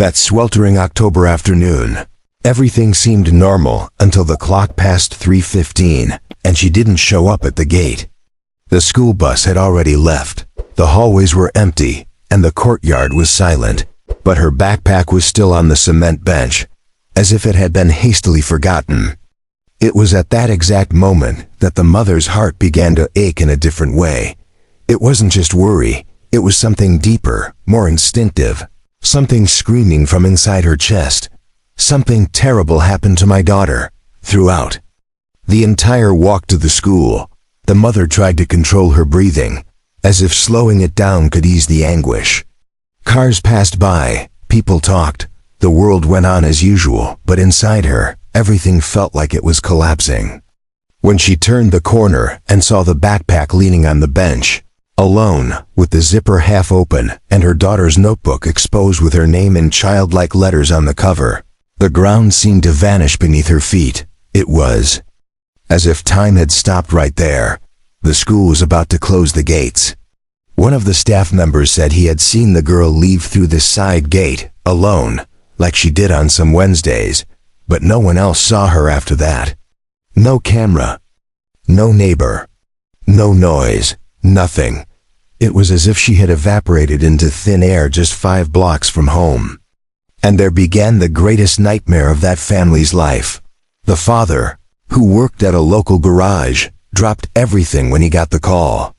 That sweltering October afternoon, everything seemed normal until the clock passed 3:15 and she didn't show up at the gate. The school bus had already left, the hallways were empty, and the courtyard was silent, but her backpack was still on the cement bench, as if it had been hastily forgotten. It was at that exact moment that the mother's heart began to ache in a different way. It wasn't just worry, it was something deeper, more instinctive, something screaming from inside her chest. Something terrible happened to my daughter. Throughout the entire walk to the school, the mother tried to control her breathing, as if slowing it down could ease the anguish. Cars passed by, people talked, the world went on as usual, but inside her, everything felt like it was collapsing. When she turned the corner and saw the backpack leaning on the bench, alone, with the zipper half open and her daughter's notebook exposed with her name in childlike letters on the cover, the ground seemed to vanish beneath her feet. It was as if time had stopped right there. The school was about to close the gates. One of the staff members said he had seen the girl leave through this side gate, alone, like she did on some Wednesdays, but no one else saw her after that. No camera, no neighbor, no noise, nothing. It was as if she had evaporated into thin air just 5 blocks from home. And there began the greatest nightmare of that family's life. The father, who worked at a local garage, dropped everything when he got the call.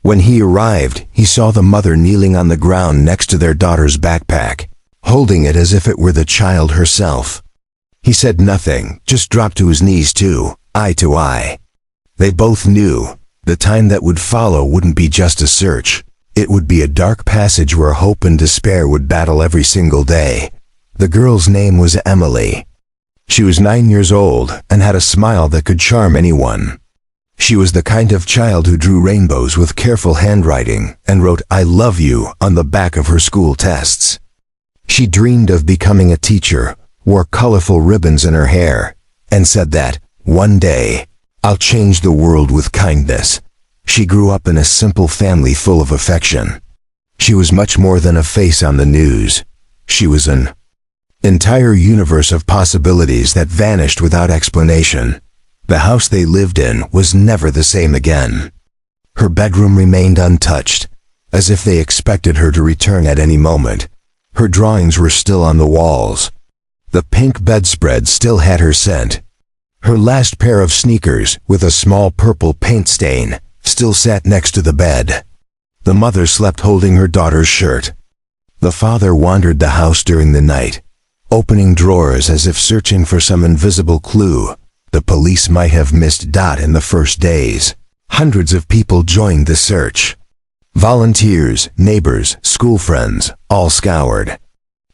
When he arrived, he saw the mother kneeling on the ground next to their daughter's backpack, holding it as if it were the child herself. He said nothing, just dropped to his knees too, eye to eye. They both knew the time that would follow wouldn't be just a search. It would be a dark passage where hope and despair would battle every single day. The girl's name was Emily. She was 9 years old and had a smile that could charm anyone. She was the kind of child who drew rainbows with careful handwriting and wrote "I love you" on the back of her school tests. She dreamed of becoming a teacher, wore colorful ribbons in her hair, and said that, "One day, I'll change the world with kindness." She grew up in a simple family full of affection. She was much more than a face on the news. She was an entire universe of possibilities that vanished without explanation. The house they lived in was never the same again. Her bedroom remained untouched, as if they expected her to return at any moment. Her drawings were still on the walls. The pink bedspread still had her scent. Her last pair of sneakers, with a small purple paint stain, still sat next to the bed. The mother slept holding her daughter's shirt. The father wandered the house during the night, opening drawers as if searching for some invisible clue. The police might have missed Dot in the first days. Hundreds of people joined the search. Volunteers, neighbors, school friends, all scoured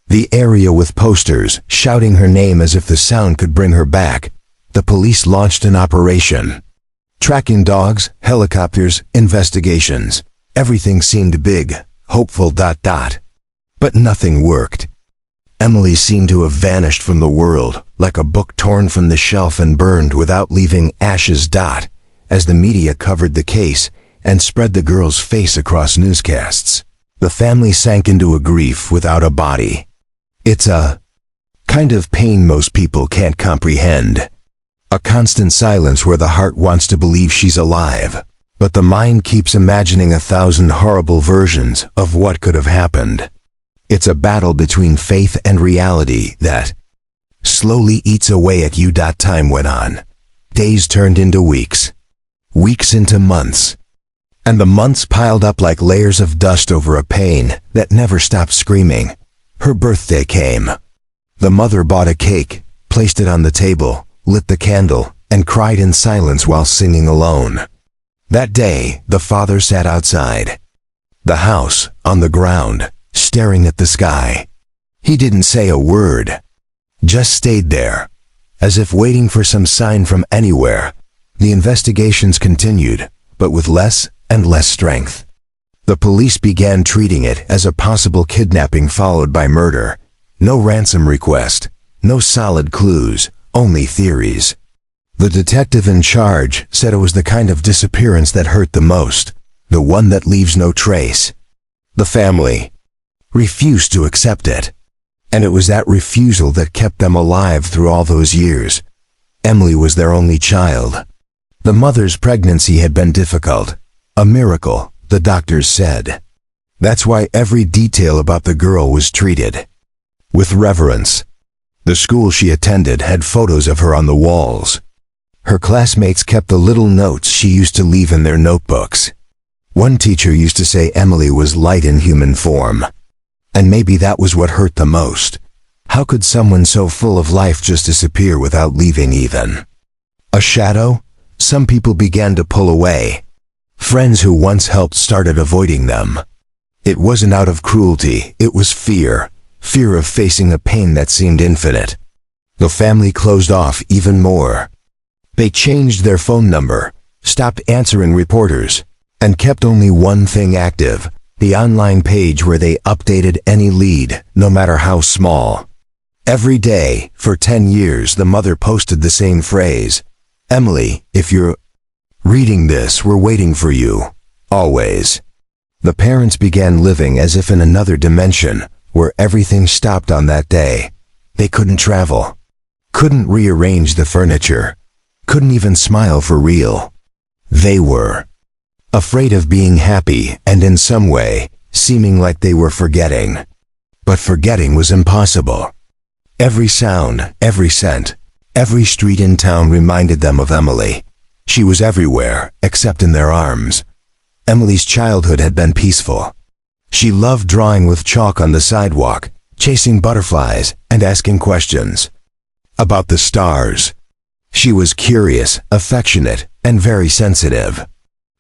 the area with posters, shouting her name as if the sound could bring her back. The police launched an operation. Tracking dogs, helicopters, investigations. Everything seemed big, hopeful. But nothing worked. Emily seemed to have vanished from the world, like a book torn from the shelf and burned without leaving ashes. As the media covered the case and spread the girl's face across newscasts, the family sank into a grief without a body. It's a kind of pain most people can't comprehend. A constant silence where the heart wants to believe she's alive, but the mind keeps imagining 1,000 horrible versions of what could have happened. It's a battle between faith and reality that slowly eats away at you. Time went on. Days turned into weeks. Weeks into months. And the months piled up like layers of dust over a pain that never stopped screaming. Her birthday came. The mother bought a cake, placed it on the table, lit the candle, and cried in silence while singing alone. That day, the father sat outside the house, on the ground, staring at the sky. He didn't say a word, just stayed there, as if waiting for some sign from anywhere. The investigations continued, but with less and less strength. The police began treating it as a possible kidnapping followed by murder. No ransom request, no solid clues, only theories. The detective in charge said it was the kind of disappearance that hurt the most, the one that leaves no trace. The family refused to accept it. And it was that refusal that kept them alive through all those years. Emily was their only child. The mother's pregnancy had been difficult. A miracle, the doctors said. That's why every detail about the girl was treated with reverence. The school she attended had photos of her on the walls. Her classmates kept the little notes she used to leave in their notebooks. One teacher used to say Emily was light in human form. And maybe that was what hurt the most. How could someone so full of life just disappear without leaving even a shadow? Some people began to pull away. Friends who once helped started avoiding them. It wasn't out of cruelty, it was fear. Fear of facing a pain that seemed infinite. The family closed off even more. They changed their phone number, stopped answering reporters, and kept only one thing active, the online page where they updated any lead, no matter how small. Every day, for 10 years, the mother posted the same phrase. Emily, if you're reading this, we're waiting for you. Always. The parents began living as if in another dimension, where everything stopped on that day. They couldn't travel. Couldn't rearrange the furniture. Couldn't even smile for real. They were afraid of being happy and in some way, seeming like they were forgetting. But forgetting was impossible. Every sound, every scent, every street in town reminded them of Emily. She was everywhere, except in their arms. Emily's childhood had been peaceful. She loved drawing with chalk on the sidewalk, chasing butterflies, and asking questions about the stars. She was curious, affectionate, and very sensitive.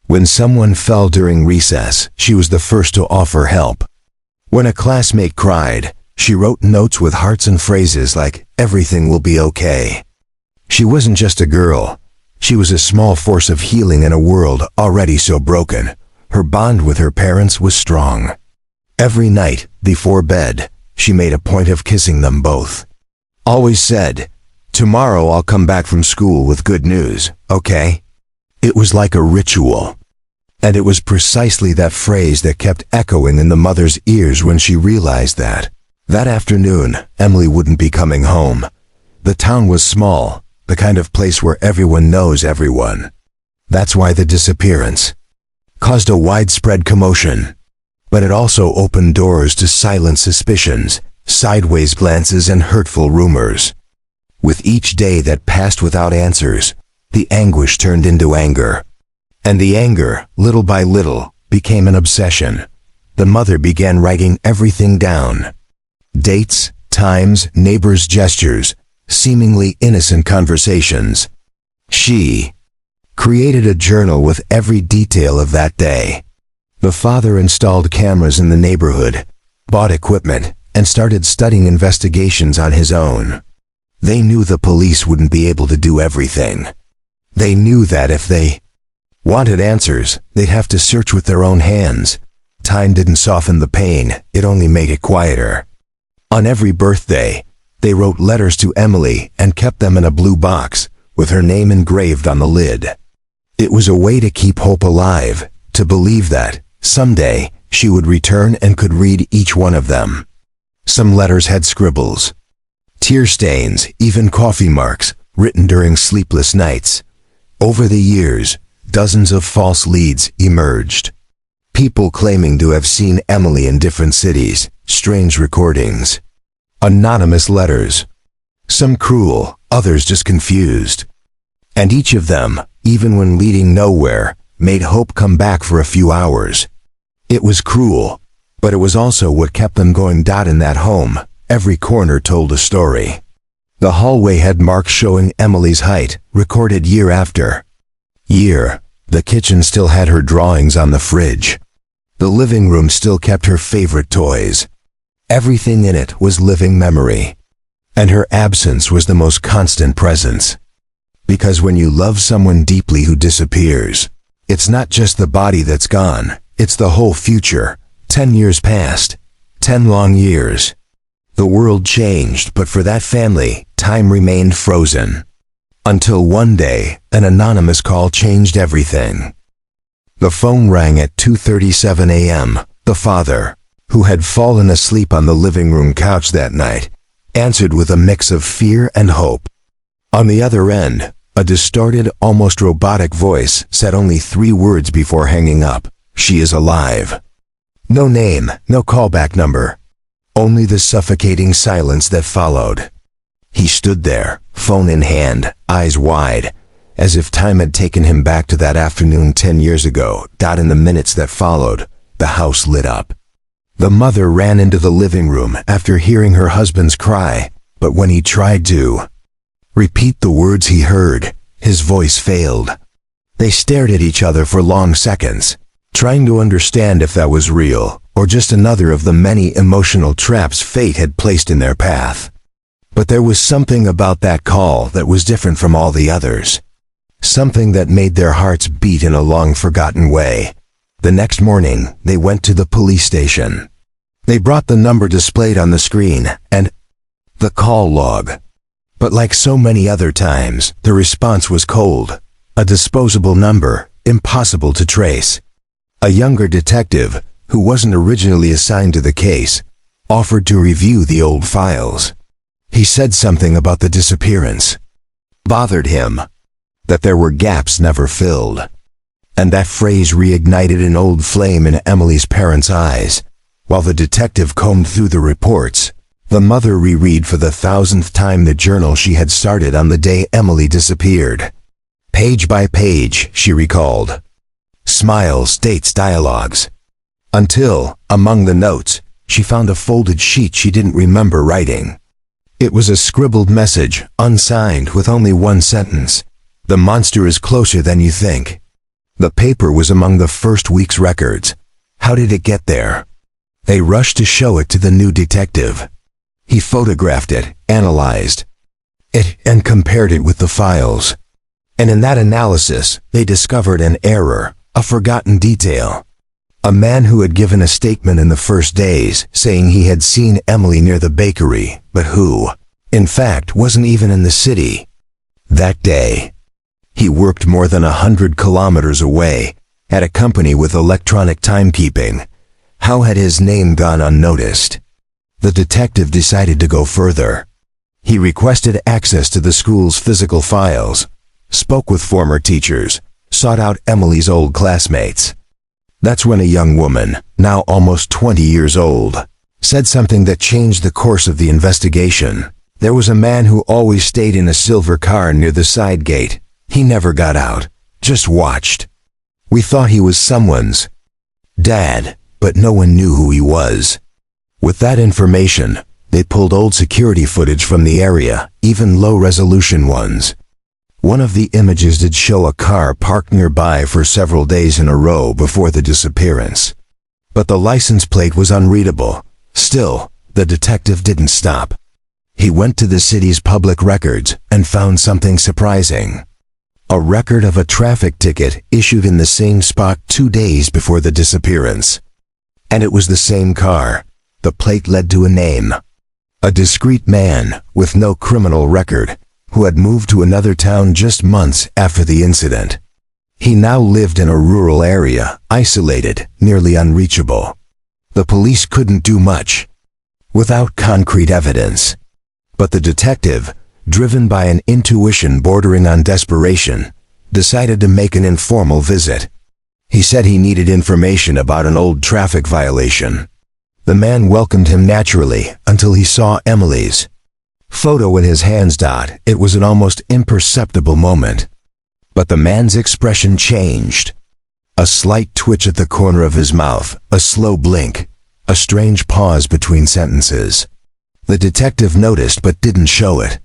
When someone fell during recess, she was the first to offer help. When a classmate cried, she wrote notes with hearts and phrases like, "Everything will be okay." She wasn't just a girl. She was a small force of healing in a world already so broken. Her bond with her parents was strong. Every night, before bed, she made a point of kissing them both. Always said, "Tomorrow I'll come back from school with good news, okay?" It was like a ritual. And it was precisely that phrase that kept echoing in the mother's ears when she realized that afternoon, Emily wouldn't be coming home. The town was small, the kind of place where everyone knows everyone. That's why the disappearance caused a widespread commotion. But it also opened doors to silent suspicions, sideways glances, and hurtful rumors. With each day that passed without answers, the anguish turned into anger. And the anger, little by little, became an obsession. The mother began writing everything down. Dates, times, neighbors' gestures, seemingly innocent conversations. She created a journal with every detail of that day. The father installed cameras in the neighborhood, bought equipment, and started studying investigations on his own. They knew the police wouldn't be able to do everything. They knew that if they wanted answers, they'd have to search with their own hands. Time didn't soften the pain, it only made it quieter. On every birthday, they wrote letters to Emily and kept them in a blue box, with her name engraved on the lid. It was a way to keep hope alive, to believe that, someday, she would return and could read each one of them. Some letters had scribbles, tear stains, even coffee marks, written during sleepless nights. Over the years, dozens of false leads emerged. People claiming to have seen Emily in different cities, strange recordings, anonymous letters. Some cruel, others just confused. And each of them, even when leading nowhere, made hope come back for a few hours. It was cruel, but it was also what kept them going. In that home, every corner told a story. The hallway had marks showing Emily's height, recorded year after year. The kitchen still had her drawings on the fridge. The living room still kept her favorite toys. Everything in it was living memory. And her absence was the most constant presence. Because when you love someone deeply who disappears, it's not just the body that's gone, it's the whole future. 10 years passed. 10 long years. The world changed, but for that family, time remained frozen. Until one day, an anonymous call changed everything. The phone rang at 2:37 a.m. The father, who had fallen asleep on the living room couch that night, answered with a mix of fear and hope. On the other end, a distorted, almost robotic voice said only 3 words before hanging up: "She is alive." No name, no callback number. Only the suffocating silence that followed. He stood there, phone in hand, eyes wide, as if time had taken him back to that afternoon 10 years ago. In the minutes that followed, the house lit up. The mother ran into the living room after hearing her husband's cry, but when he tried to repeat the words he heard, his voice failed. They stared at each other for long seconds, trying to understand if that was real or just another of the many emotional traps fate had placed in their path. But there was something about that call that was different from all the others. Something that made their hearts beat in a long-forgotten way. The next morning, they went to the police station. They brought the number displayed on the screen and the call log. But like so many other times, the response was cold. A disposable number, impossible to trace. A younger detective, who wasn't originally assigned to the case, offered to review the old files. He said something about the disappearance bothered him, that there were gaps never filled. And that phrase reignited an old flame in Emily's parents' eyes. While the detective combed through the reports, the mother reread for the 1,000th time the journal she had started on the day Emily disappeared. Page by page, she recalled. Smiles, dates, dialogues. Until, among the notes, she found a folded sheet she didn't remember writing. It was a scribbled message, unsigned, with only one sentence. "The monster is closer than you think." The paper was among the first week's records. How did it get there? They rushed to show it to the new detective. He photographed it, analyzed it, and compared it with the files. And in that analysis, they discovered an error, a forgotten detail. A man who had given a statement in the first days, saying he had seen Emily near the bakery, but who, in fact, wasn't even in the city that day. He worked more than 100 kilometers away, at a company with electronic timekeeping. How had his name gone unnoticed? The detective decided to go further. He requested access to the school's physical files, spoke with former teachers, sought out Emily's old classmates. That's when a young woman, now almost 20 years old, said something that changed the course of the investigation. There was a man who always stayed in a silver car near the side gate. He never got out, just watched. We thought he was someone's dad, but no one knew who he was. With that information, they pulled old security footage from the area, even low-resolution ones. One of the images did show a car parked nearby for several days in a row before the disappearance. But the license plate was unreadable. Still, the detective didn't stop. He went to the city's public records and found something surprising. A record of a traffic ticket issued in the same spot 2 days before the disappearance. And it was the same car. The plate led to a name. A discreet man, with no criminal record, who had moved to another town just months after the incident. He now lived in a rural area, isolated, nearly unreachable. The police couldn't do much without concrete evidence. But the detective, driven by an intuition bordering on desperation, decided to make an informal visit. He said he needed information about an old traffic violation. The man welcomed him naturally until he saw Emily's photo in his hands. It was an almost imperceptible moment. But the man's expression changed. A slight twitch at the corner of his mouth, a slow blink, a strange pause between sentences. The detective noticed but didn't show it.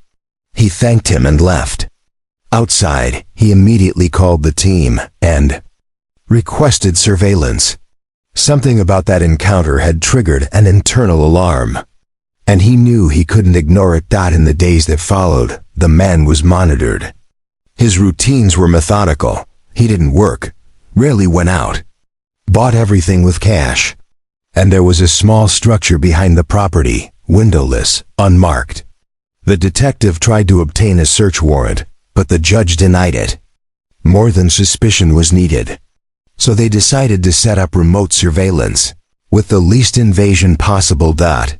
He thanked him and left. Outside, he immediately called the team and requested surveillance. Something about that encounter had triggered an internal alarm. And he knew he couldn't ignore it. In the days that followed, the man was monitored. His routines were methodical. He didn't work, rarely went out, bought everything with cash. And there was a small structure behind the property, windowless, unmarked. The detective tried to obtain a search warrant, but the judge denied it. More than suspicion was needed. So they decided to set up remote surveillance. with the least invasion possible.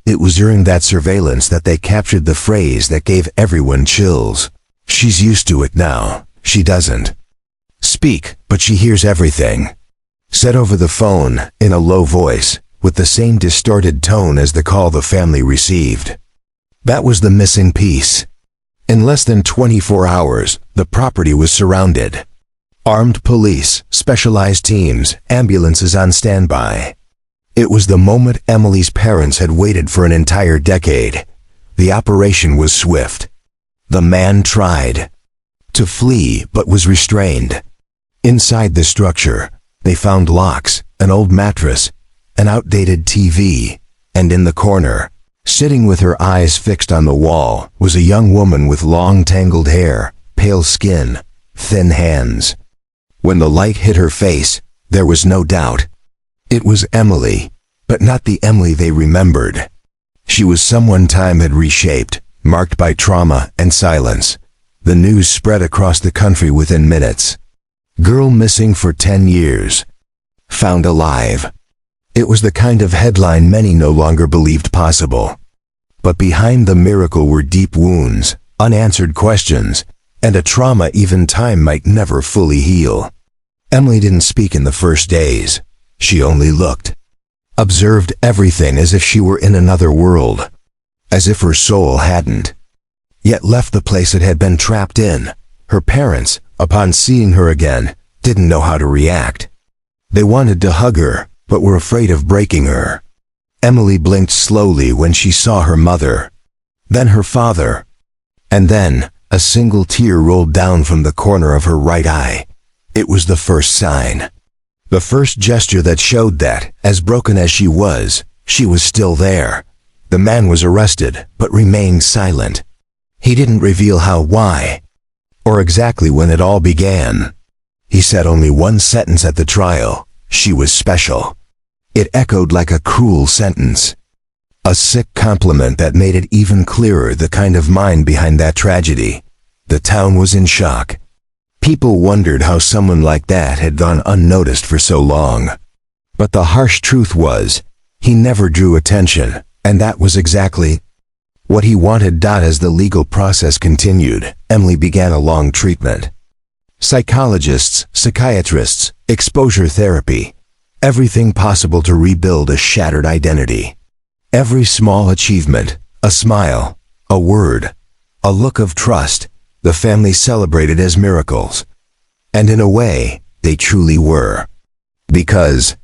It was during that surveillance that they captured the phrase that gave everyone chills. She's used to it now. She doesn't speak, but she hears everything. Said over the phone, in a low voice, with the same distorted tone as the call the family received. That was the missing piece. In less than 24 hours, the property was surrounded. Armed police, specialized teams, ambulances on standby. It was the moment Emily's parents had waited for an entire decade. The operation was swift. The man tried to flee but was restrained. Inside the structure, they found locks, an old mattress, an outdated TV, and in the corner, sitting with her eyes fixed on the wall, was a young woman with long tangled hair, pale skin, thin hands. When the light hit her face, there was no doubt. It was Emily, but not the Emily they remembered. She was someone time had reshaped, marked by trauma and silence. The news spread across the country within minutes. Girl missing for 10 years. Found alive. It was the kind of headline many no longer believed possible. But behind the miracle were deep wounds, unanswered questions, and a trauma even time might never fully heal. Emily didn't speak in the first days. She only looked. Observed everything as if she were in another world. As if her soul hadn't yet left the place it had been trapped in. Her parents, upon seeing her again, didn't know how to react. They wanted to hug her, but were afraid of breaking her. Emily blinked slowly when she saw her mother, then her father, and then a single tear rolled down from the corner of her right eye. It was the first sign. The first gesture that showed that, as broken as she was still there. The man was arrested, but remained silent. He didn't reveal how, why, or exactly when it all began. He said only one sentence at the trial: she was special. It echoed like a cruel sentence. A sick compliment that made it even clearer the kind of mind behind that tragedy. The town was in shock. People wondered how someone like that had gone unnoticed for so long. But the harsh truth was, he never drew attention, and that was exactly what he wanted. As the legal process continued, Emily began a long treatment. Psychologists, psychiatrists, exposure therapy, everything possible to rebuild a shattered identity. Every small achievement, a smile, a word, a look of trust, the family celebrated as miracles. And in a way, they truly were. Because,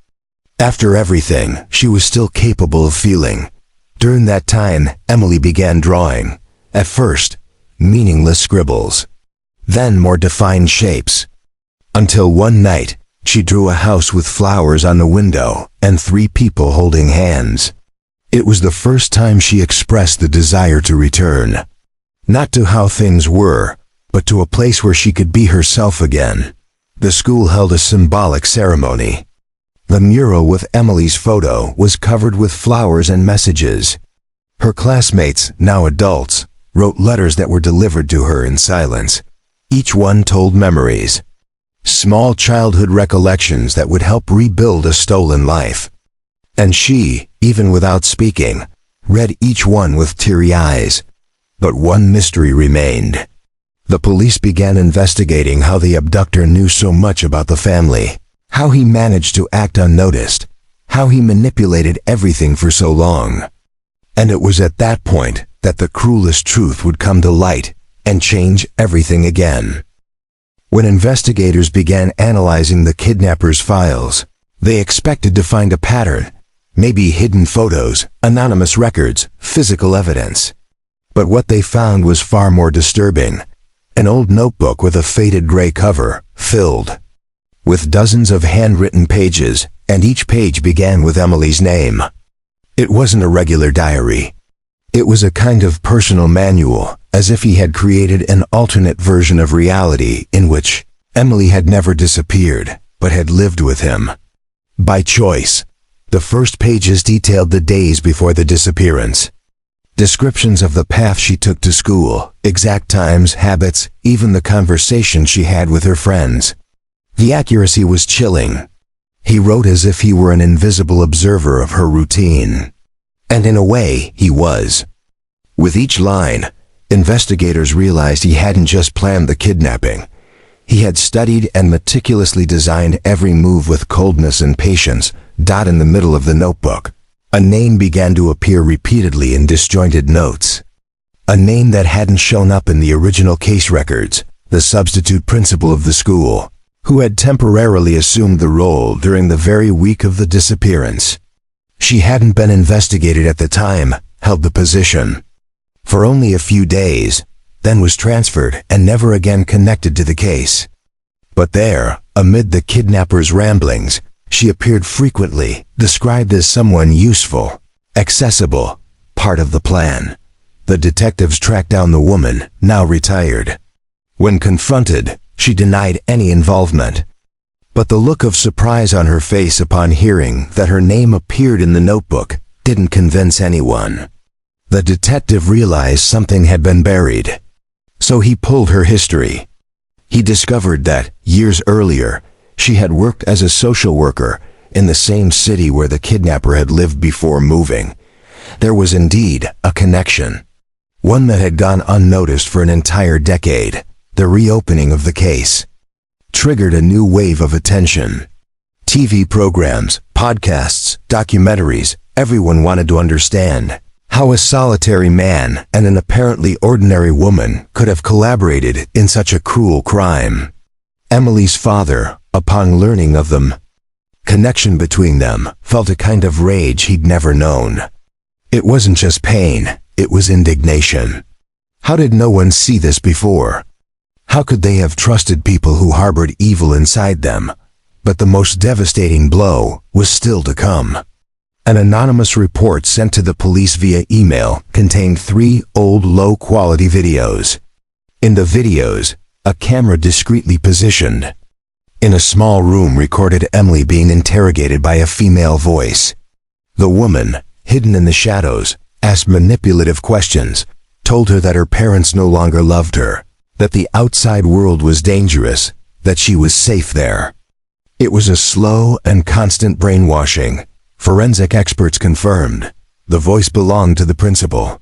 after everything, she was still capable of feeling. During that time, Emily began drawing. At first, meaningless scribbles. Then more defined shapes. Until one night, she drew a house with flowers on the window and 3 people holding hands. It was the first time she expressed the desire to return. Not to how things were, but to a place where she could be herself again. The school held a symbolic ceremony. The mural with Emily's photo was covered with flowers and messages. Her classmates, now adults, wrote letters that were delivered to her in silence. Each one told memories. Small childhood recollections that would help rebuild a stolen life. And she, even without speaking, read each one with teary eyes. But one mystery remained. The police began investigating how the abductor knew so much about the family, how he managed to act unnoticed, how he manipulated everything for so long. And it was at that point that the cruelest truth would come to light and change everything again. When investigators began analyzing the kidnapper's files, they expected to find a pattern, maybe hidden photos, anonymous records, physical evidence. But what they found was far more disturbing. An old notebook with a faded gray cover, filled with dozens of handwritten pages, and each page began with Emily's name. It wasn't a regular diary. It was a kind of personal manual, as if he had created an alternate version of reality in which Emily had never disappeared, but had lived with him. By choice. The first pages detailed the days before the disappearance. Descriptions of the path she took to school, exact times, habits, even the conversations she had with her friends. The accuracy was chilling. He wrote as if he were an invisible observer of her routine. And in a way, he was. With each line, investigators realized he hadn't just planned the kidnapping. He had studied and meticulously designed every move with coldness and patience. In the middle of the notebook, a name began to appear repeatedly in disjointed notes. A name that hadn't shown up in the original case records, the substitute principal of the school, who had temporarily assumed the role during the very week of the disappearance. She hadn't been investigated at the time, held the position for only a few days, then was transferred and never again connected to the case. But there, amid the kidnapper's ramblings, she appeared frequently, described as someone useful, accessible, part of the plan. The detectives tracked down the woman, now retired. When confronted, she denied any involvement. But the look of surprise on her face upon hearing that her name appeared in the notebook didn't convince anyone. The detective realized something had been buried. So he pulled her history. He discovered that, years earlier, she had worked as a social worker in the same city where the kidnapper had lived before moving. There was indeed a connection, one that had gone unnoticed for an entire decade. The reopening of the case triggered a new wave of attention. TV programs, podcasts, documentaries, everyone wanted to understand how a solitary man and an apparently ordinary woman could have collaborated in such a cruel crime. Emily's father, upon learning of the connection between them, felt a kind of rage he'd never known. It wasn't just pain, it was indignation. How did no one see this before? How could they have trusted people who harbored evil inside them? But the most devastating blow was still to come. An anonymous report sent to the police via email contained 3 old low-quality videos. In the videos, a camera discreetly positioned in a small room recorded Emily being interrogated by a female voice. The woman, hidden in the shadows, asked manipulative questions, told her that her parents no longer loved her, that the outside world was dangerous, that she was safe there. It was a slow and constant brainwashing. Forensic experts confirmed the voice belonged to the principal.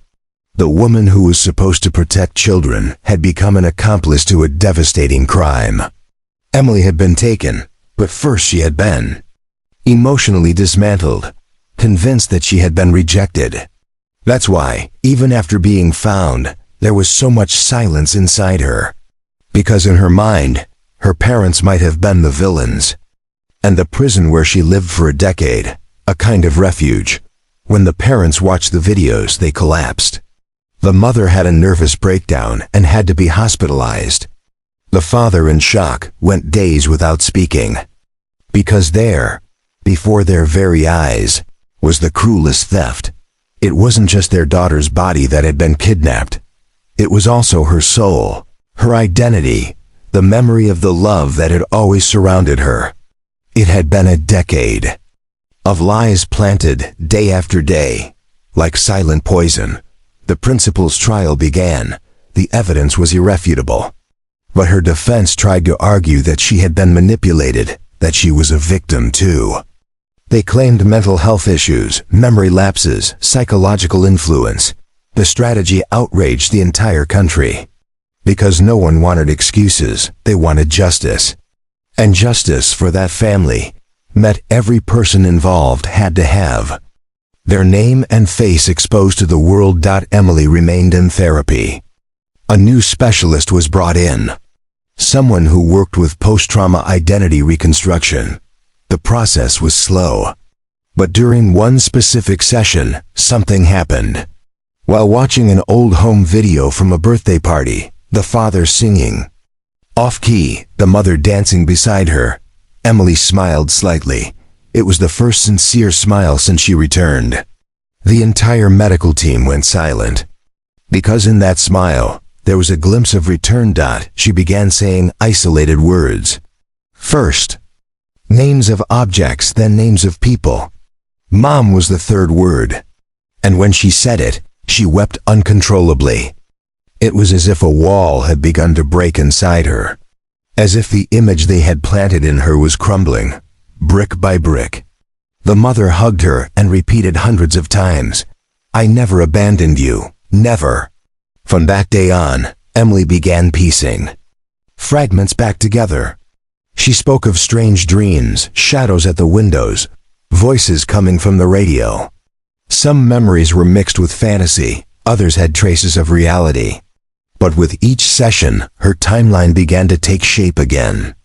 The woman who was supposed to protect children had become an accomplice to a devastating crime. Emily had been taken, but first she had been emotionally dismantled, convinced that she had been rejected. That's why, even after being found, there was so much silence inside her. Because in her mind, her parents might have been the villains. And the prison where she lived for a decade, a kind of refuge. When the parents watched the videos, they collapsed. The mother had a nervous breakdown and had to be hospitalized. The father, in shock, went days without speaking. Because there, before their very eyes, was the cruelest theft. It wasn't just their daughter's body that had been kidnapped. It was also her soul, her identity, the memory of the love that had always surrounded her. It had been a decade of lies planted day after day, like silent poison. The principal's trial began. The evidence was irrefutable. But her defense tried to argue that she had been manipulated, that she was a victim too. They claimed mental health issues, memory lapses, psychological influence. The strategy outraged the entire country. Because no one wanted excuses, they wanted justice. And justice for that family meant every person involved had to have their name and face exposed to the world. Emily remained in therapy. A new specialist was brought in. Someone who worked with post-trauma identity reconstruction. The process was slow. But during one specific session, something happened. While watching an old home video from a birthday party, the father singing off-key, the mother dancing beside her, Emily smiled slightly. It was the first sincere smile since she returned. The entire medical team went silent. Because in that smile, there was a glimpse of return. She began saying isolated words. First, names of objects, then names of people. Mom was the third word. And when she said it, she wept uncontrollably. It was as if a wall had begun to break inside her. As if the image they had planted in her was crumbling. brick by brick. The mother hugged her and repeated hundreds of times, "I never abandoned you, never." From that day on, Emily began piecing fragments back together. She spoke of strange dreams, shadows at the windows, voices coming from the radio. Some memories were mixed with fantasy, others had traces of reality. But with each session, her timeline began to take shape again.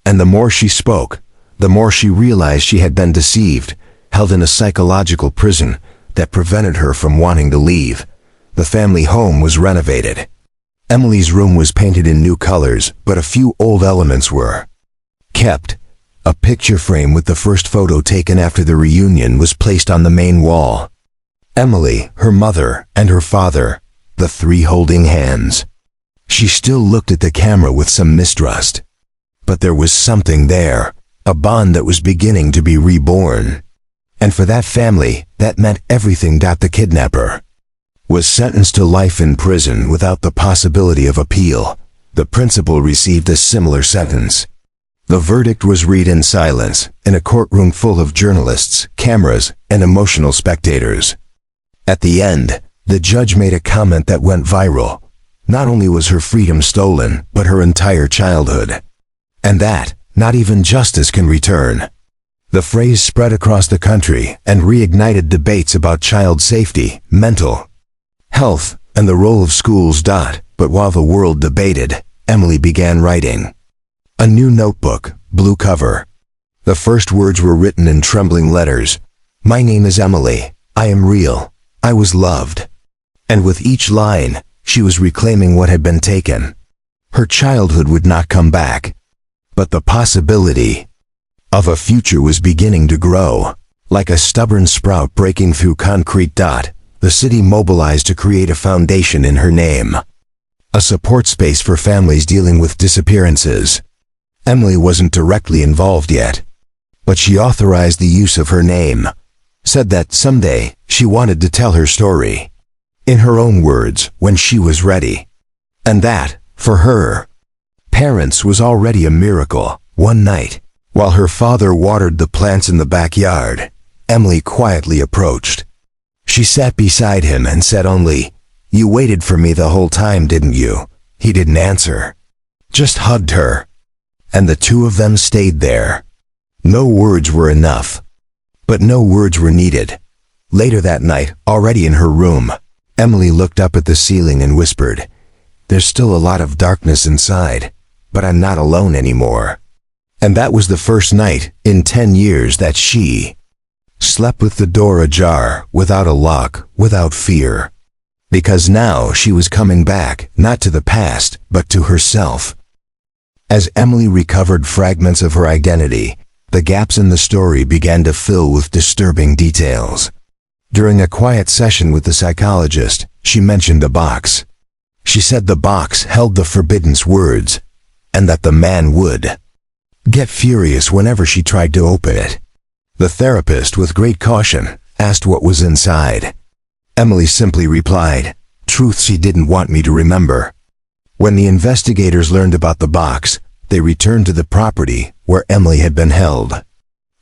And the more she spoke, the more she realized she had been deceived, held in a psychological prison that prevented her from wanting to leave. The family home was renovated. Emily's room was painted in new colors, but a few old elements were kept. A picture frame with the first photo taken after the reunion was placed on the main wall. Emily, her mother, and her father, the three holding hands. She still looked at the camera with some mistrust. But there was something there, a bond that was beginning to be reborn. And for that family, that meant everything. The kidnapper was sentenced to life in prison without the possibility of appeal. The principal received a similar sentence. The verdict was read in silence, in a courtroom full of journalists, cameras, and emotional spectators. At the end, the judge made a comment that went viral. Not only was her freedom stolen, but her entire childhood. And that, not even justice can return. The phrase spread across the country and reignited debates about child safety, mental health, and the role of schools. But while the world debated, Emily began writing. A new notebook, blue cover. The first words were written in trembling letters. "My name is Emily. I am real. I was loved." And with each line, she was reclaiming what had been taken. Her childhood would not come back. But the possibility of a future was beginning to grow. Like a stubborn sprout breaking through concrete. The city mobilized to create a foundation in her name. A support space for families dealing with disappearances. Emily wasn't directly involved yet, but she authorized the use of her name. Said that someday she wanted to tell her story in her own words when she was ready. And that, for her parents, was already a miracle. One night, while her father watered the plants in the backyard, Emily quietly approached. She sat beside him and said only, "You waited for me the whole time, didn't you?" He didn't answer, just hugged her. And the two of them stayed there. No words were enough. But no words were needed. Later that night, already in her room, Emily looked up at the ceiling and whispered, "There's still a lot of darkness inside, but I'm not alone anymore." And that was the first night in 10 years that she slept with the door ajar, without a lock, without fear. Because now she was coming back, not to the past, but to herself. As Emily recovered fragments of her identity, the gaps in the story began to fill with disturbing details. During a quiet session with the psychologist, she mentioned the box. She said the box held the forbidden words, and that the man would get furious whenever she tried to open it. The therapist, with great caution, asked what was inside. Emily simply replied, "Truths she didn't want me to remember." When the investigators learned about the box, they returned to the property where Emily had been held.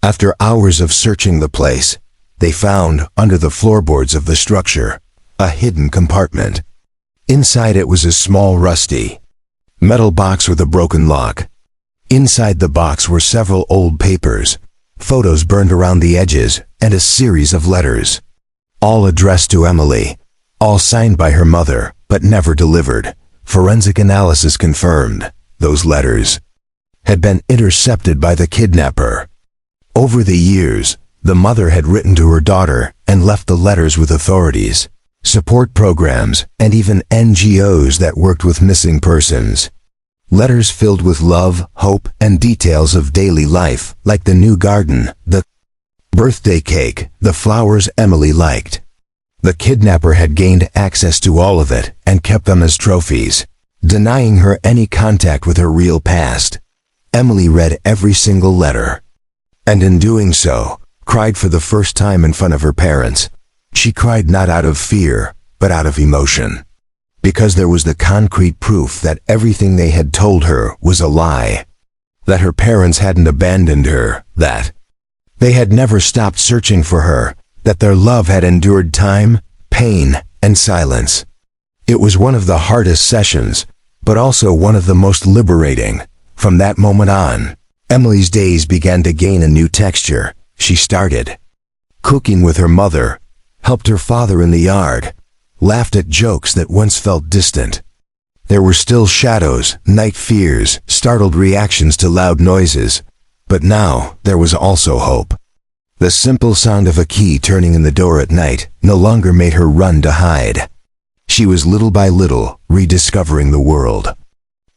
After hours of searching the place, they found, under the floorboards of the structure, a hidden compartment. Inside it was a small, rusty metal box with a broken lock. Inside the box were several old papers, photos burned around the edges, and a series of letters. All addressed to Emily, all signed by her mother, but never delivered. Forensic analysis confirmed those letters had been intercepted by the kidnapper. Over the years, the mother had written to her daughter and left the letters with authorities, support programs, and even NGOs that worked with missing persons. Letters filled with love, hope, and details of daily life, like the new garden, the birthday cake, the flowers Emily liked. The kidnapper had gained access to all of it and kept them as trophies, denying her any contact with her real past. Emily read every single letter, and in doing so, cried for the first time in front of her parents. She cried not out of fear, but out of emotion, because there was the concrete proof that everything they had told her was a lie. that her parents hadn't abandoned her, that they had never stopped searching for her, that their love had endured time, pain, and silence. It was one of the hardest sessions, but also one of the most liberating. From that moment on, Emily's days began to gain a new texture. She started cooking with her mother, helped her father in the yard, laughed at jokes that once felt distant. There were still shadows, night fears, startled reactions to loud noises, but now there was also hope. The simple sound of a key turning in the door at night no longer made her run to hide. She was little by little rediscovering the world.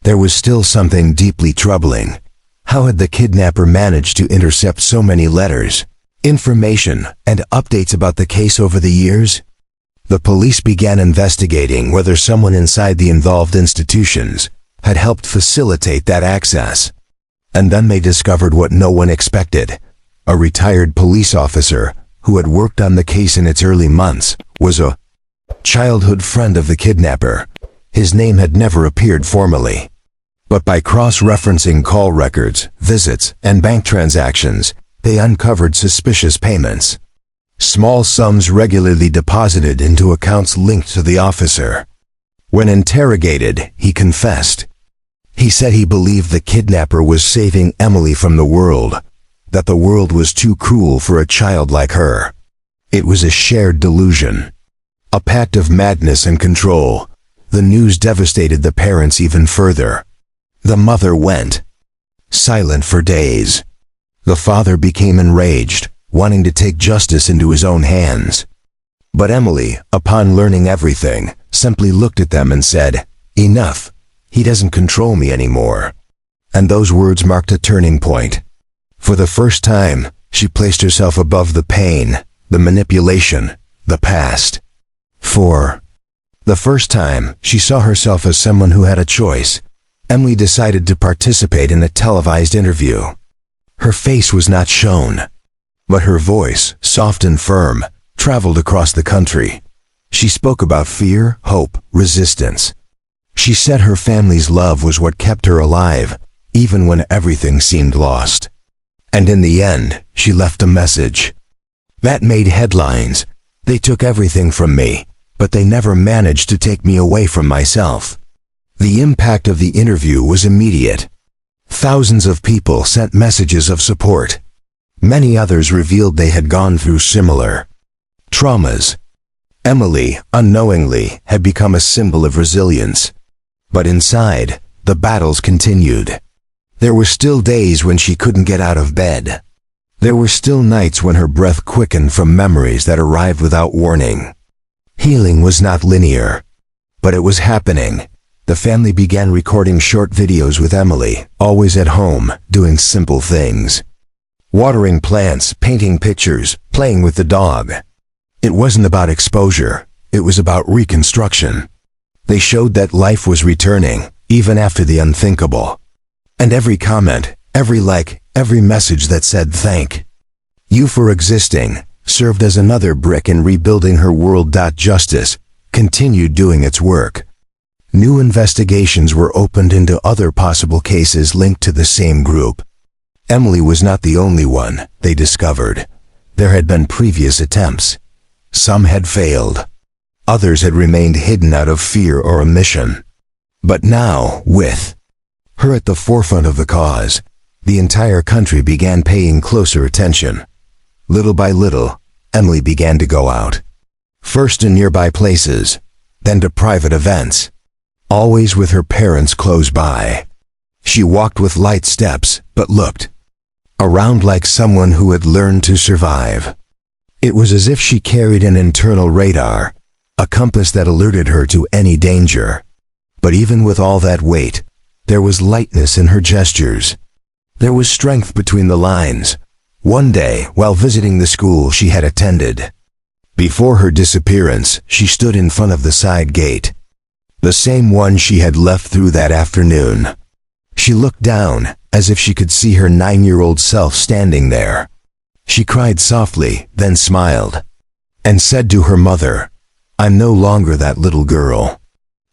There was still something deeply troubling. How had the kidnapper managed to intercept so many letters, information, and updates about the case over the years? The police began investigating whether someone inside the involved institutions had helped facilitate that access. And then they discovered what no one expected. A retired police officer who had worked on the case in its early months was a childhood friend of the kidnapper. His name had never appeared formally, but by cross-referencing call records, visits, and bank transactions, they uncovered suspicious payments. Small sums regularly deposited into accounts linked to the officer. When interrogated, he confessed. He said he believed the kidnapper was saving Emily from the world, that the world was too cruel for a child like her. It was a shared delusion, a pact of madness and control. The news devastated the parents even further. The mother went silent for days. The father became enraged, wanting to take justice into his own hands. But Emily, upon learning everything, simply looked at them and said, "Enough. He doesn't control me anymore." And those words marked a turning point. For the first time, she placed herself above the pain, the manipulation, the past. For the first time, she saw herself as someone who had a choice. Emily decided to participate in a televised interview. Her face was not shown, but her voice, soft and firm, traveled across the country. She spoke about fear, hope, resistance. She said her family's love was what kept her alive, even when everything seemed lost. And in the end, she left a message that made headlines. They took everything from me, but they never managed to take me away from myself. The impact of the interview was immediate. Thousands of people sent messages of support. Many others revealed they had gone through similar traumas. Emily, unknowingly, had become a symbol of resilience. But inside, the battles continued. There were still days when she couldn't get out of bed. There were still nights when her breath quickened from memories that arrived without warning. Healing was not linear, but it was happening. The family began recording short videos with Emily, always at home, doing simple things. Watering plants, painting pictures, playing with the dog. It wasn't about exposure, it was about reconstruction. They showed that life was returning, even after the unthinkable. And every comment, every like, every message that said "thank you for existing" served as another brick in rebuilding her world. Justice continued doing its work. New investigations were opened into other possible cases linked to the same group. Emily was not the only one, they discovered. There had been previous attempts. Some had failed. Others had remained hidden out of fear or omission. But now, with her at the forefront of the cause, the entire country began paying closer attention. Little by little, Emily began to go out. First in nearby places, then to private events. Always with her parents close by. She walked with light steps, but looked around like someone who had learned to survive. It was as if she carried an internal radar, a compass that alerted her to any danger. But even with all that weight, there was lightness in her gestures. There was strength between the lines. One day, while visiting the school she had attended, before her disappearance, she stood in front of the side gate. The same one she had left through that afternoon. She looked down, as if she could see her 9-year-old self standing there. She cried softly, then smiled, and said to her mother, "I'm no longer that little girl,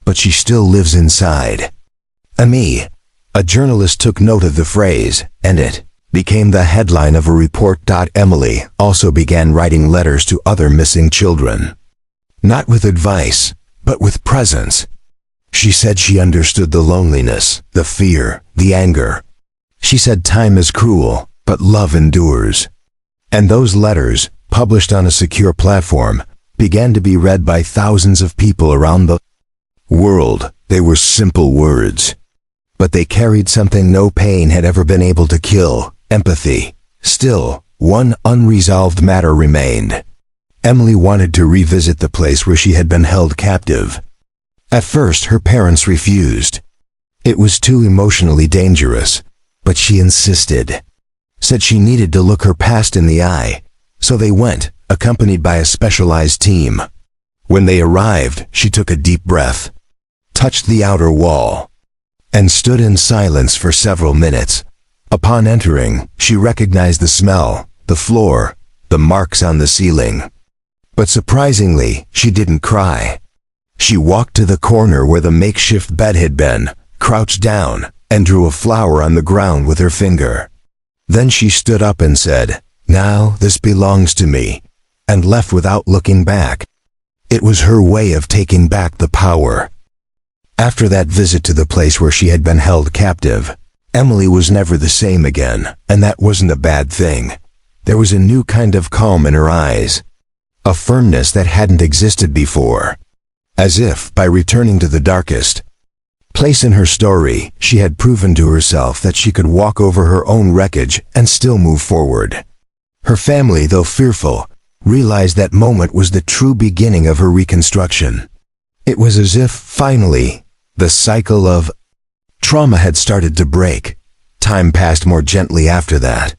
but she still lives inside me." A journalist took note of the phrase, and it became the headline of a report. Emily also began writing letters to other missing children. Not with advice, but with presence. She said she understood the loneliness, the fear, the anger. She said time is cruel, but love endures. And those letters, published on a secure platform, began to be read by thousands of people around the world. They were simple words, but they carried something no pain had ever been able to kill: empathy. Still, one unresolved matter remained. Emily wanted to revisit the place where she had been held captive. At first, her parents refused. It was too emotionally dangerous, but she insisted. Said she needed to look her past in the eye. So they went, accompanied by a specialized team. When they arrived, she took a deep breath, touched the outer wall, and stood in silence for several minutes. Upon entering, she recognized the smell, the floor, the marks on the ceiling. But surprisingly, she didn't cry. She walked to the corner where the makeshift bed had been, crouched down, and drew a flower on the ground with her finger. Then she stood up and said, "Now this belongs to me," and left without looking back. It was her way of taking back the power. After that visit to the place where she had been held captive, Emily was never the same again, and that wasn't a bad thing. There was a new kind of calm in her eyes, a firmness that hadn't existed before. As if, by returning to the darkest place in her story, she had proven to herself that she could walk over her own wreckage and still move forward. Her family, though fearful, realized that moment was the true beginning of her reconstruction. It was as if, finally, the cycle of trauma had started to break. Time passed more gently after that.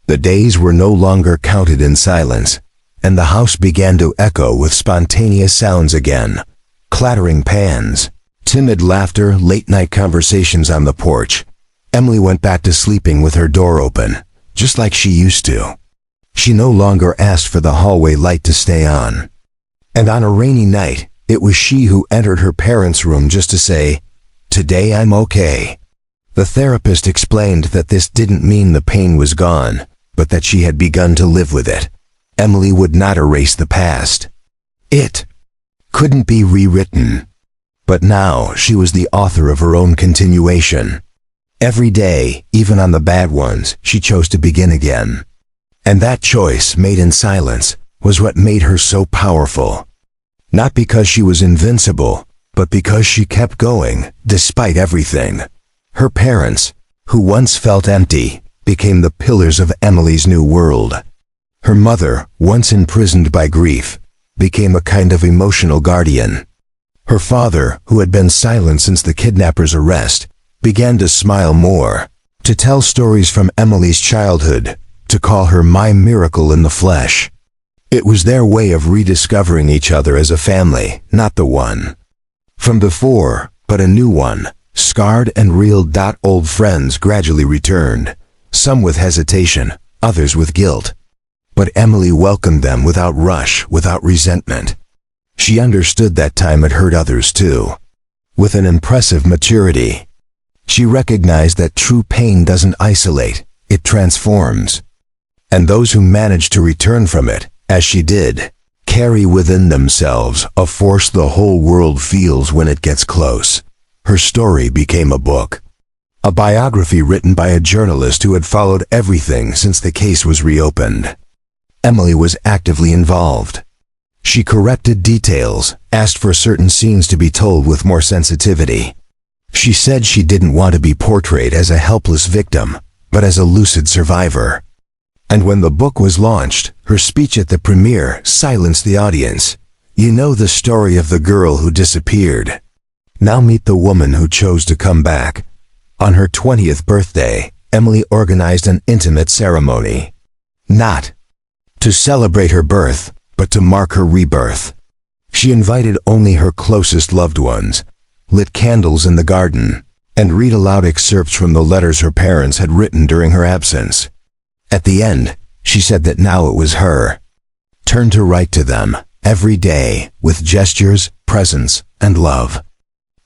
The days were no longer counted in silence, and the house began to echo with spontaneous sounds again. Clattering pans, timid laughter, late-night conversations on the porch. Emily went back to sleeping with her door open, just like she used to. She no longer asked for the hallway light to stay on. And on a rainy night, it was she who entered her parents' room just to say, "Today I'm okay." The therapist explained that this didn't mean the pain was gone, but that she had begun to live with it. Emily would not erase the past. It couldn't be rewritten. But now she was the author of her own continuation. Every day, even on the bad ones, she chose to begin again. And that choice, made in silence, was what made her so powerful. Not because she was invincible, but because she kept going, despite everything. Her parents, who once felt empty, became the pillars of Emily's new world. Her mother, once imprisoned by grief, became a kind of emotional guardian. Her father, who had been silent since the kidnapper's arrest, began to smile more, to tell stories from Emily's childhood, to call her my miracle in the flesh. It was their way of rediscovering each other as a family, not the one from before, but a new one, scarred and real. Old friends gradually returned, some with hesitation, others with guilt. But Emily welcomed them without rush, without resentment. She understood that time had hurt others too. With an impressive maturity, she recognized that true pain doesn't isolate, it transforms. And those who manage to return from it, as she did, carry within themselves a force the whole world feels when it gets close. Her story became a book. A biography written by a journalist who had followed everything since the case was reopened. Emily was actively involved. She corrected details, asked for certain scenes to be told with more sensitivity. She said she didn't want to be portrayed as a helpless victim, but as a lucid survivor. And when the book was launched, her speech at the premiere silenced the audience. "You know the story of the girl who disappeared. Now meet the woman who chose to come back." On her 20th birthday, Emily organized an intimate ceremony. Not to celebrate her birth, but to mark her rebirth. She invited only her closest loved ones, lit candles in the garden, and read aloud excerpts from the letters her parents had written during her absence. At the end, she said that now it was her turn to write to them, every day, with gestures, presence, and love.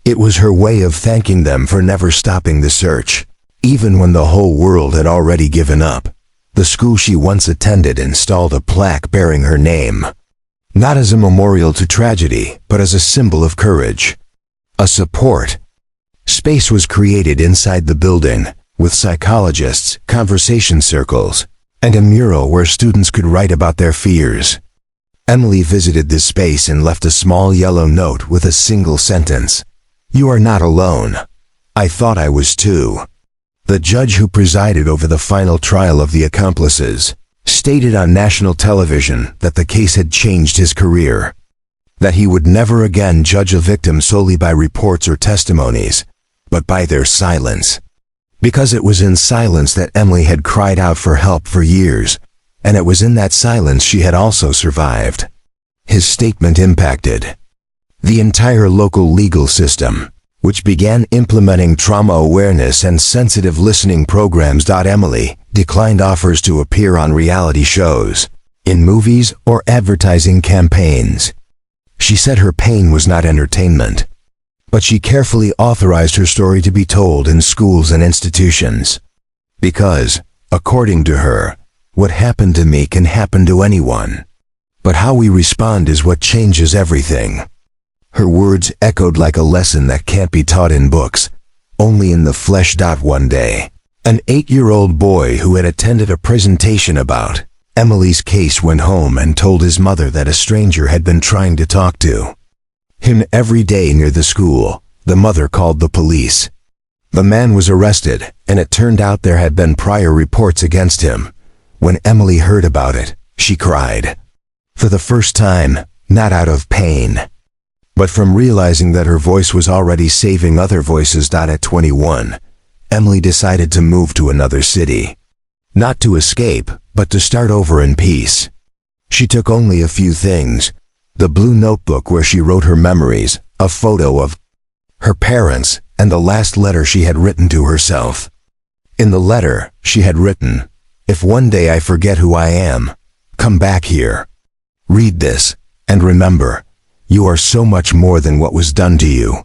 It was her way of thanking them for never stopping the search, even when the whole world had already given up. The school she once attended installed a plaque bearing her name, not as a memorial to tragedy, but as a symbol of courage, a support. Space was created inside the building, with psychologists, conversation circles, and a mural where students could write about their fears. Emily visited this space and left a small yellow note with a single sentence. "You are not alone. I thought I was too." The judge who presided over the final trial of the accomplices stated on national television that the case had changed his career, that he would never again judge a victim solely by reports or testimonies, but by their silence. Because it was in silence that Emily had cried out for help for years, and it was in that silence she had also survived. His statement impacted the entire local legal system, which began implementing trauma awareness and sensitive listening programs. Emily declined offers to appear on reality shows, in movies, or advertising campaigns. She said her pain was not entertainment, but she carefully authorized her story to be told in schools and institutions. Because, according to her, what happened to me can happen to anyone. But how we respond is what changes everything. Her words echoed like a lesson that can't be taught in books, only in the flesh. One day, an 8-year-old boy who had attended a presentation about Emily's case went home and told his mother that a stranger had been trying to talk to him every day near the school. The mother called the police. The man was arrested, and it turned out there had been prior reports against him. When Emily heard about it, she cried. For the first time, not out of pain, but from realizing that her voice was already saving other voices. At 21, Emily decided to move to another city. Not to escape, but to start over in peace. She took only a few things: the blue notebook where she wrote her memories, a photo of her parents, and the last letter she had written to herself. In the letter, she had written, "If one day I forget who I am, come back here. Read this, and remember, you are so much more than what was done to you."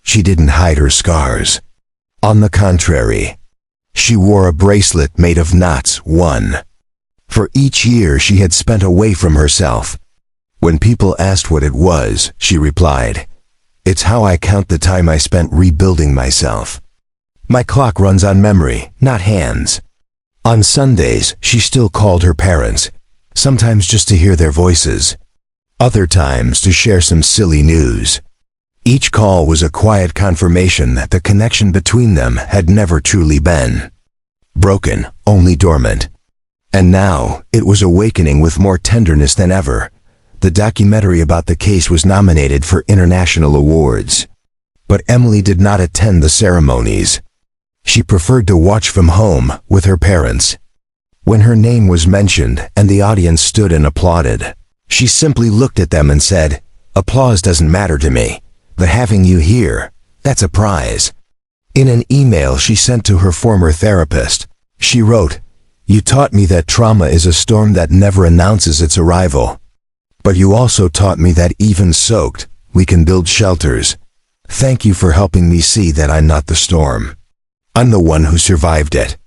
She didn't hide her scars. On the contrary, she wore a bracelet made of knots, one for each year she had spent away from herself. When people asked what it was, she replied, "It's how I count the time I spent rebuilding myself. My clock runs on memory, not hands." On Sundays, she still called her parents, sometimes just to hear their voices, other times to share some silly news. Each call was a quiet confirmation that the connection between them had never truly been broken, only dormant. And now, it was awakening with more tenderness than ever. The documentary about the case was nominated for international awards. But Emily did not attend the ceremonies. She preferred to watch from home with her parents. When her name was mentioned and the audience stood and applauded, she simply looked at them and said, "Applause doesn't matter to me. The having you here, that's a prize." In an email she sent to her former therapist, she wrote, "You taught me that trauma is a storm that never announces its arrival. But you also taught me that even soaked, we can build shelters. Thank you for helping me see that I'm not the storm. I'm the one who survived it."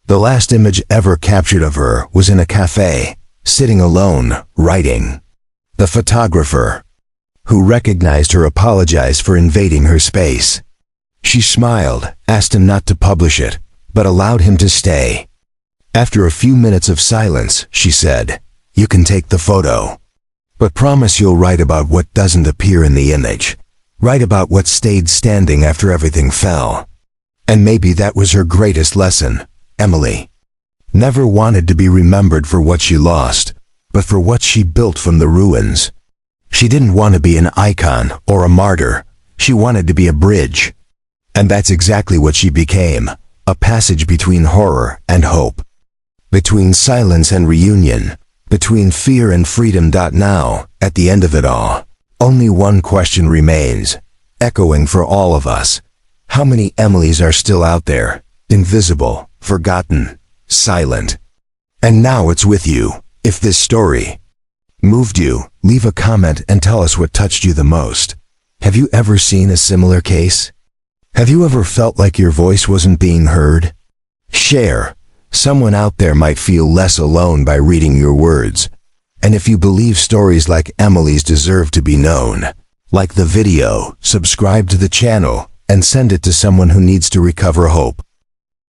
The last image ever captured of her was in a cafe, sitting alone, writing. The photographer, who recognized her, apologized for invading her space. She smiled, asked him not to publish it, but allowed him to stay. After a few minutes of silence, she said, "You can take the photo. But promise you'll write about what doesn't appear in the image. Write about what stayed standing after everything fell." And maybe that was her greatest lesson. Emily never wanted to be remembered for what she lost, but for what she built from the ruins. She didn't want to be an icon or a martyr. She wanted to be a bridge. And that's exactly what she became, a passage between horror and hope, between silence and reunion, between fear and freedom. Now, at the end of it all, only one question remains, echoing for all of us. How many Emilys are still out there, invisible, forgotten, silent? And now it's with you. If this story moved you, leave a comment and tell us what touched you the most. Have you ever seen a similar case? Have you ever felt like your voice wasn't being heard? Share. Someone out there might feel less alone by reading your words. And if you believe stories like Emily's deserve to be known, like the video, subscribe to the channel, and send it to someone who needs to recover hope.